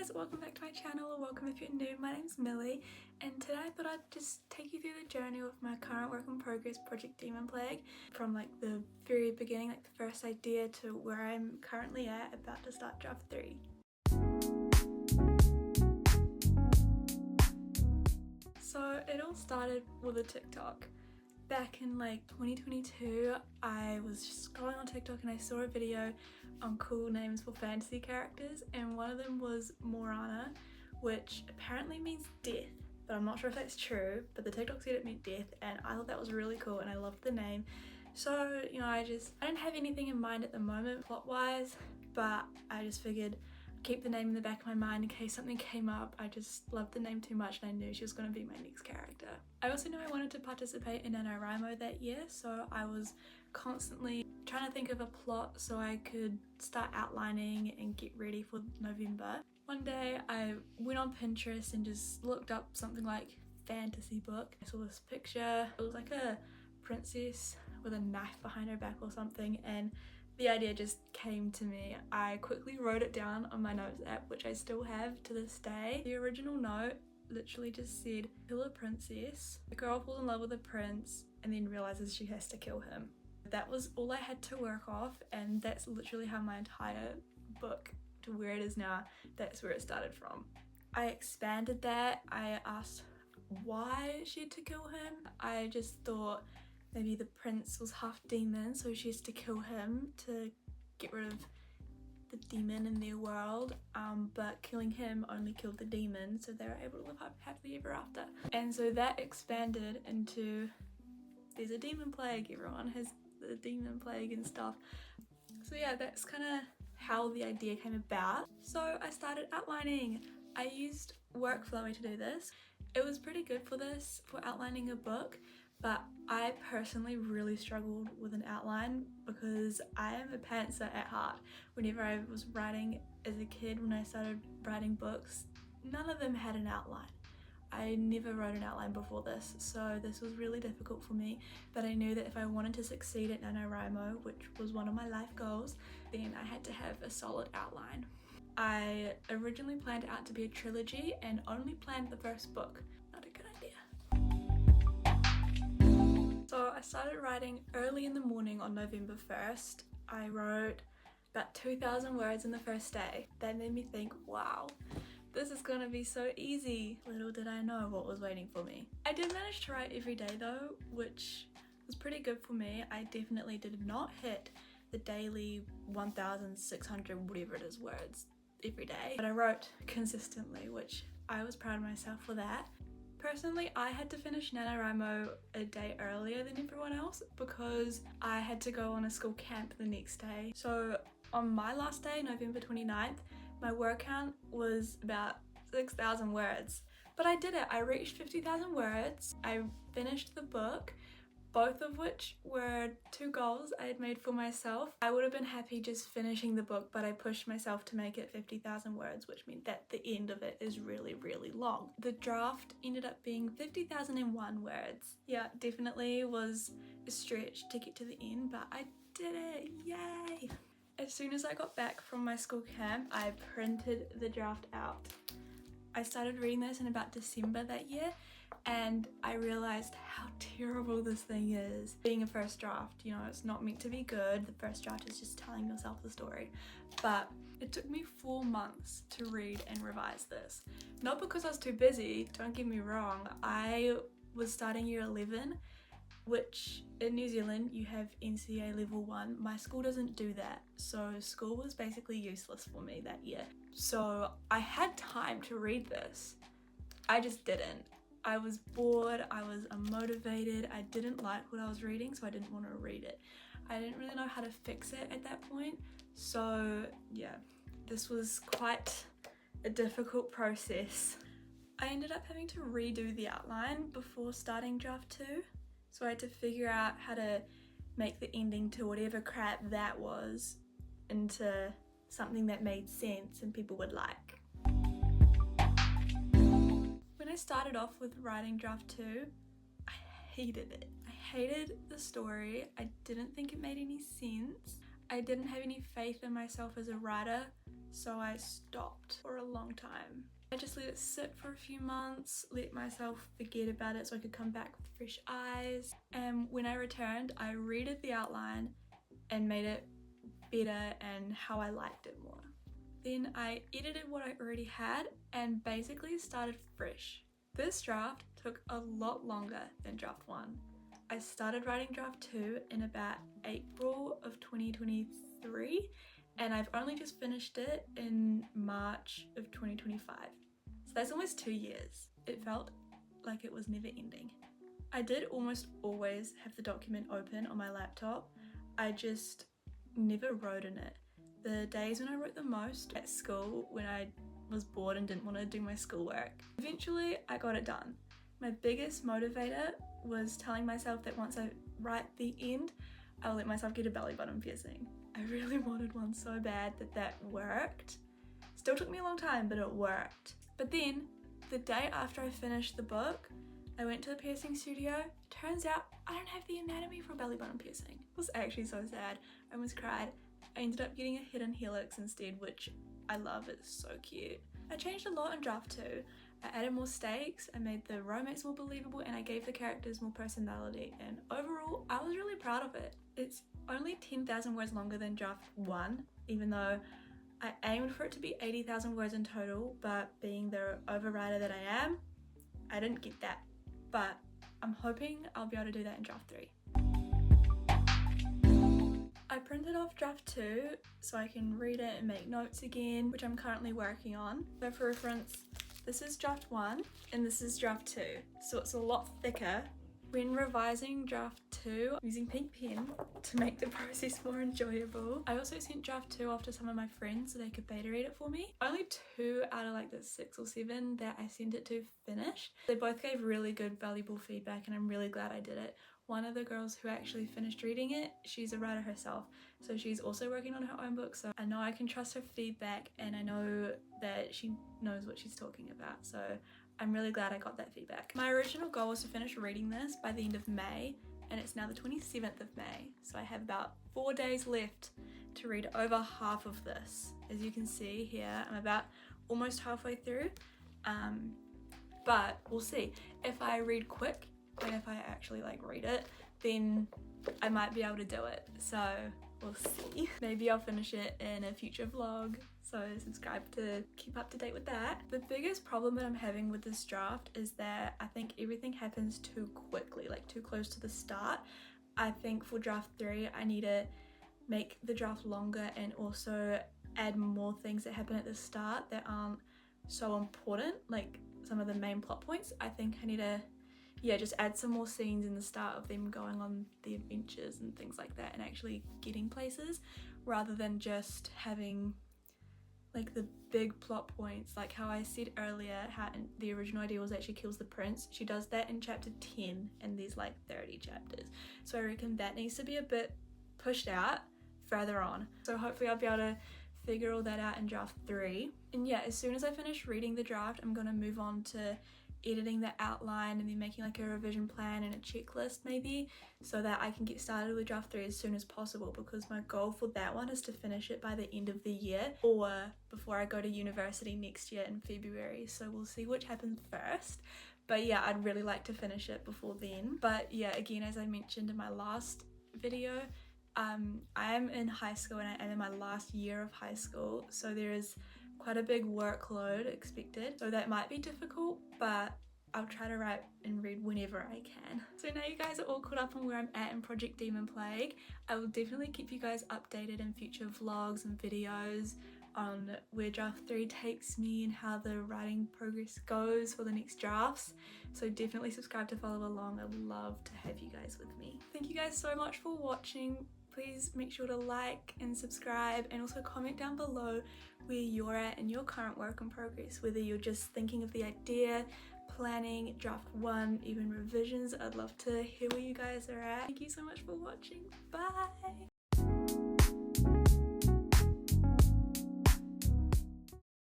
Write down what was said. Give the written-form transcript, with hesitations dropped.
guys, welcome back to my channel, or welcome if you're new. My name's Millie, and today I thought I'd just take you through the journey of my current work in progress project Demon Plague, from like the very beginning, like the first idea, to where I'm currently at, about to start draft 3. So it all started with a TikTok. Back in like 2022, I was just scrolling on TikTok and I saw a video on cool names for fantasy characters, and one of them was Morana, which apparently means death, but I'm not sure if that's true, but the TikTok said it meant death, and I thought that was really cool and I loved the name. So, you know, I didn't have anything in mind at the moment plot wise, but I just figured keep the name in the back of my mind in case something came up. I just loved the name too much and I knew she was going to be my next character. I also knew I wanted to participate in NaNoWriMo that year, so I was constantly trying to think of a plot so I could start outlining and get ready for November. One day I went on Pinterest and just looked up something like fantasy book. I saw this picture. It was like a princess with a knife behind her back or something, and the idea just came to me. I quickly wrote it down on my notes app, which I still have to this day. The original note literally just said, kill a princess, the girl falls in love with a prince, and then realizes she has to kill him. That was all I had to work off, and that's literally how my entire book, to where it is now, that's where it started from. I expanded that. I asked why she had to kill him. I just thought maybe the prince was half demon, so she has to kill him to get rid of the demon in their world, but killing him only killed the demon, so they were able to live happily ever after. And so that expanded into, there's a demon plague, everyone has the demon plague and stuff. So yeah, that's kind of how the idea came about. So I started outlining. I used Workflowy to do this. It was pretty good for this, for outlining a book, but I personally really struggled with an outline because I am a pantser at heart. Whenever I was writing as a kid, when I started writing books, none of them had an outline. I never wrote an outline before this, so this was really difficult for me, but I knew that if I wanted to succeed at NaNoWriMo, which was one of my life goals, then I had to have a solid outline. I originally planned it out to be a trilogy and only planned the first book. Not a good idea. So I started writing early in the morning on November 1st. I wrote about 2,000 words in the first day. That made me think, wow, this is gonna be so easy. Little did I know what was waiting for me. I did manage to write every day though, which was pretty good for me. I definitely did not hit the daily 1,600 whatever it is words every day, but I wrote consistently, which I was proud of myself for that. Personally, I had to finish NaNoWriMo a day earlier than everyone else because I had to go on a school camp the next day. So on my last day, November 29th, my word count was about 6,000 words. But I did it. I reached 50,000 words. I finished the book, both of which were 2 goals I had made for myself. I would have been happy just finishing the book, but I pushed myself to make it 50,000 words, which meant that the end of it is really, really long. The draft ended up being 50,001 words. Yeah, definitely was a stretch to get to the end, but I did it, yay! As soon as I got back from my school camp, I printed the draft out. I started reading this in about December that year, and I realized how terrible this thing is. Being a first draft, you know, it's not meant to be good. The first draft is just telling yourself the story. But it took me 4 months to read and revise this. Not because I was too busy, don't get me wrong. I was starting year 11, which in New Zealand you have NCEA level 1. My school doesn't do that, so school was basically useless for me that year. So I had time to read this, I just didn't. I was bored, I was unmotivated, I didn't like what I was reading, so I didn't want to read it. I didn't really know how to fix it at that point, so yeah, this was quite a difficult process. I ended up having to redo the outline before starting draft 2. So I had to figure out how to make the ending to whatever crap that was into something that made sense and people would like. When I started off with writing draft 2, I hated it. I hated the story. I didn't think it made any sense. I didn't have any faith in myself as a writer, so I stopped for a long time. I just let it sit for a few months, let myself forget about it so I could come back with fresh eyes. And when I returned, I redid the outline and made it better and how I liked it more. Then I edited what I already had and basically started fresh. This draft took a lot longer than draft 1. I started writing draft 2 in about April of 2023 and I've only just finished it in March of 2025. So that's almost 2 years. It felt like it was never ending. I did almost always have the document open on my laptop. I just never wrote in it. The days when I wrote the most at school, when I was bored and didn't want to do my schoolwork. Eventually I got it done. My biggest motivator was telling myself that once I write the end, I'll let myself get a belly button piercing. I really wanted one so bad that worked. Still took me a long time, but it worked. But then, the day after I finished the book, I went to the piercing studio. Turns out I don't have the anatomy for a belly button piercing. It was actually so sad. I almost cried. I ended up getting a hidden helix instead, which I love. It's so cute. I changed a lot in draft 2. I added more stakes, I made the romance more believable, and I gave the characters more personality, and overall I was really proud of it. It's only 10,000 words longer than draft 1, even though I aimed for it to be 80,000 words in total, but being the overwriter that I am, I didn't get that. But I'm hoping I'll be able to do that in draft 3. I printed off draft 2 so I can read it and make notes again, which I'm currently working on. So for reference, this is draft 1 and this is draft 2, so it's a lot thicker. When revising draft 2, I'm using pink pen to make the process more enjoyable. I also sent draft 2 off to some of my friends so they could beta read it for me. Only 2 out of like the 6 or 7 that I sent it to finished. They both gave really good, valuable feedback and I'm really glad I did it. One of the girls who actually finished reading it, she's a writer herself, so she's also working on her own book, so I know I can trust her feedback and I know that she knows what she's talking about, so I'm really glad I got that feedback. My original goal was to finish reading this by the end of May, and it's now the 27th of May, so I have about 4 days left to read over half of this. As you can see here, I'm about almost halfway through, but we'll see. If I read quick, and if I actually like read it, then I might be able to do it, so we'll see. Maybe I'll finish it in a future vlog, so subscribe to keep up to date with that. The biggest problem that I'm having with this draft is that I think everything happens too quickly, like too close to the start. I think for draft 3 I need to make the draft longer and also add more things that happen at the start that aren't so important, like some of the main plot points. I think I need to just add some more scenes in the start of them going on the adventures and things like that and actually getting places, rather than just having like the big plot points, like how I said earlier, how the original idea was that she kills the prince. She does that in chapter 10 and there's like 30 chapters, so I reckon that needs to be a bit pushed out further on. So hopefully I'll be able to figure all that out in draft 3. And yeah, as soon as I finish reading the draft, I'm gonna move on to editing the outline and then making like a revision plan and a checklist maybe, so that I can get started with draft 3 as soon as possible, because my goal for that one is to finish it by the end of the year or before I go to university next year in February, so we'll see which happens first. But yeah, I'd really like to finish it before then. But yeah, again, as I mentioned in my last video, I am in high school and I am in my last year of high school, so there is quite a big workload expected, so that might be difficult, but I'll try to write and read whenever I can. So now you guys are all caught up on where I'm at in Project Demon Plague. I will definitely keep you guys updated in future vlogs and videos on where draft 3 takes me and how the writing progress goes for the next drafts, so definitely subscribe to follow along. I would love to have you guys with me. Thank you guys so much for watching. Please make sure to like and subscribe, and also comment down below where you're at in your current work in progress, whether you're just thinking of the idea, planning, draft 1, even revisions. I'd love to hear where you guys are at. Thank you so much for watching. Bye!